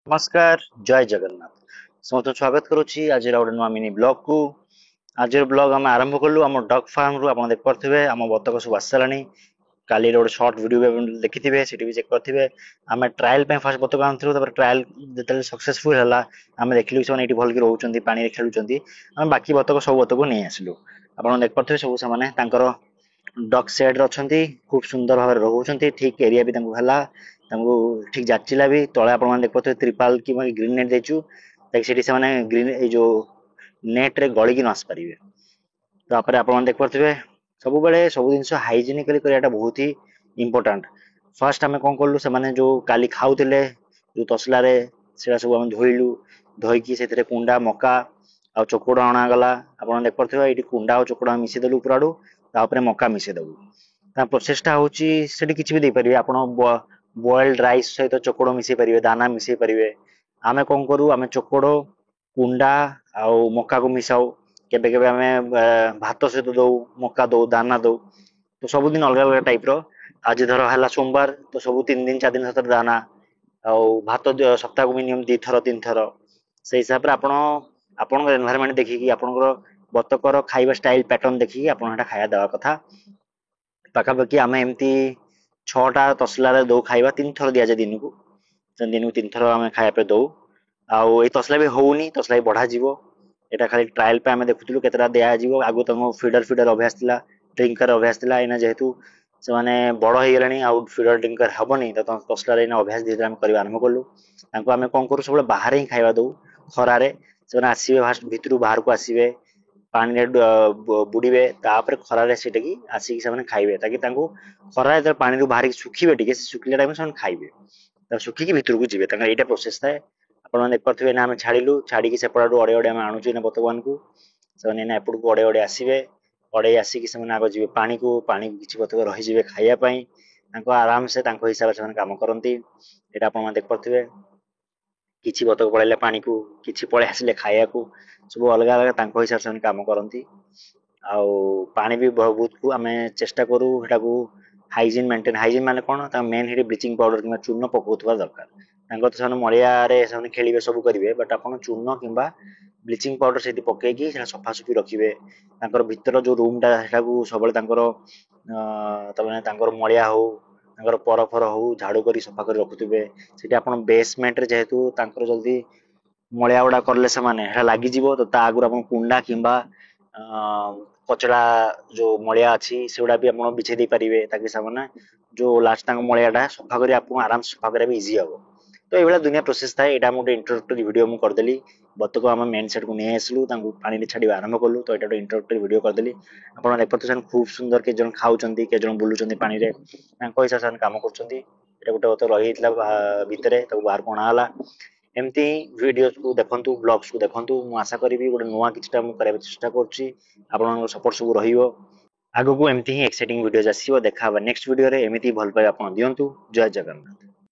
नमस्कार जय जगन्नाथ समस्त स्वागत करुच्ची आज गोटे नुआ मिनी ब्लॉग को आज ब्लॉग आम आरंभ कलु आम डग फार्म रु आप देखिपे आम बतक सब आसी सारा काली गोटे सर्ट वीडियो देखिथे से चेक करेंगे आम ट्रायल फास्ट बतक आनु ट्रायल जो सक्सेसफुल है आम देखिलु से भल रोच पानी खेलुंट आम बाकी बतक सब बतक नहीं आसलु आप देखिपे सब से डक सेड अच्छा खूब सुंदर भाव रोच ठीक एरिया भी ठीक जाचिला भी तले आप देखते त्रिपाल कि ग्रीन नेट देचु ताकि से ग्रीन जो नेट रे गलिकी न आसी पारे तापर आप देखिपे सब बड़े सब जिन हाइजेनिकली कराटा बहुत ही इंपोर्टाट फास्ट आम कौन कलु से जो काली खाऊले जो तसला से सब आम धोइलु धोईकी से कुंडा मका आ चोकड़ अणागला आप देखिपे ये कुंडा और चोकड़ मिसेदेलु पूरा आड़ू मका मिसेदेबू प्रोसेसटा हूँ किसी भी देपारे आप बॉइल्ड राइस सहित चोकड़ मिसई पारे दाना मिसई पारे आम कौन करूँ आम चोकड़ कुंडा आउ मका को मिसाऊ केबे केबे आम भात सहित दौ मका दौ दाना दौ तो सबुदिन अलग अलग टाइप आज धर है सोमवार तो सब 3 दिन 4 दिन सतर दाना आउ भात सप्ताह को मिनिमम 2 थर 3 थर से हिसाब से आपण एनवायरमेंट देखिकी आपणकर बतकर खाଇବା स्टाइल पैटर्न देखिकी आपण खाया देवा कथा पाखापाखि आम एमती 6टा तसला दौ खाଇବା 3 थर दि जाए दिन को 3 थर आम खाया दौ आउ तसला भी होनी तसला भी बढ़ा एटा खाली ट्रायल पे आम देखुलु केतटा दिज्व आगु तुम फिडर फिडर अभ्यास था ड्रिंकर अभ्यास था एना जेहेतु से माने बड़ हो गले आउ फिडर ड्रिंकर हेनी तो तसला अभ्यास धीरे धीरे कर आरंभ कलु आम कौन करूँ सब बाहर ही खाଇବା दौ खरारे से आसवे फास्ट भितर बाहर को आसवे पानी बुड़े तापर खरारे से आसिक से खाइबे ताकि खरा पानी बाहर सुखिबे टे सुखिला टाइम से खाइबे सुखिकी भितर को जीवे यहाँ प्रोसेस थाए आप देखिए ना आम छाड़ू छाड़ी सेपटू अड़े अड़े आम आणुचे बतवान को एपट को अड़े अड़े आसवे अड़े आसिक से आग जी पानी को किसी बतक रही खायापाई आराम से हिसाब से कम करती यहाँ आप देखिए किसी बतक पड़े पानी को किसी पड़े आसिले खाया को सब अलग अलग हिसाब से कम करती आउ पानी भी बहुत को आम चेष्टा करूँ हाइजीन मेंटेन हाइजीन माने कौन मेन हिट ब्लीचिंग पाउडर कि चून पकाउवा दरकार तो से मलिया खेलिए सब करेंगे बट आप चून कि ब्लीचिंग पाउडर से पकईकि सफासुफी रखिए भीतर जो रूमटा सब मलिया हो परफर हो झाड़ू कर सफा कर रखुवे से आप बेसमेंट जेहेतु जल्दी मलिया गुड़ा कले से लगिज तो आगुरी आप कुंडा कि कचड़ा जो मलिया अच्छी से भी आप बिछे दे पारे ताकि से जो लास्ट मलियाटा सफा कर आराम से सफा करा इजी हम तो ये दुनिया प्रोसेस थाए यहाँ गोटे इंट्रोडक्टरी वीडियो मुझे करदेली बतक आम मेन सेट को नहीं आसलु पानी छाड़ आरंभ कलु तो ये इंट्रोडक्टरी वीडियो करदेली आप देखते खूब सुंदर के जन खाऊँ के जन बुलूँ पानी में हिसाब से कम कर गोटे बत रही भितर बाहर को अणाला एमती वीडियो को देखु ब्लॉग्स को देखु मुझे आशा करी गोटे नुआ किसी मुझे चेष्टा कर सपोर्ट सब रगू एमती ही एक्साइटिंग वीडियोज आसो देखा नेक्स्ट वीडियो एमती भल पाए आप दिंतु जय जगन्नाथ।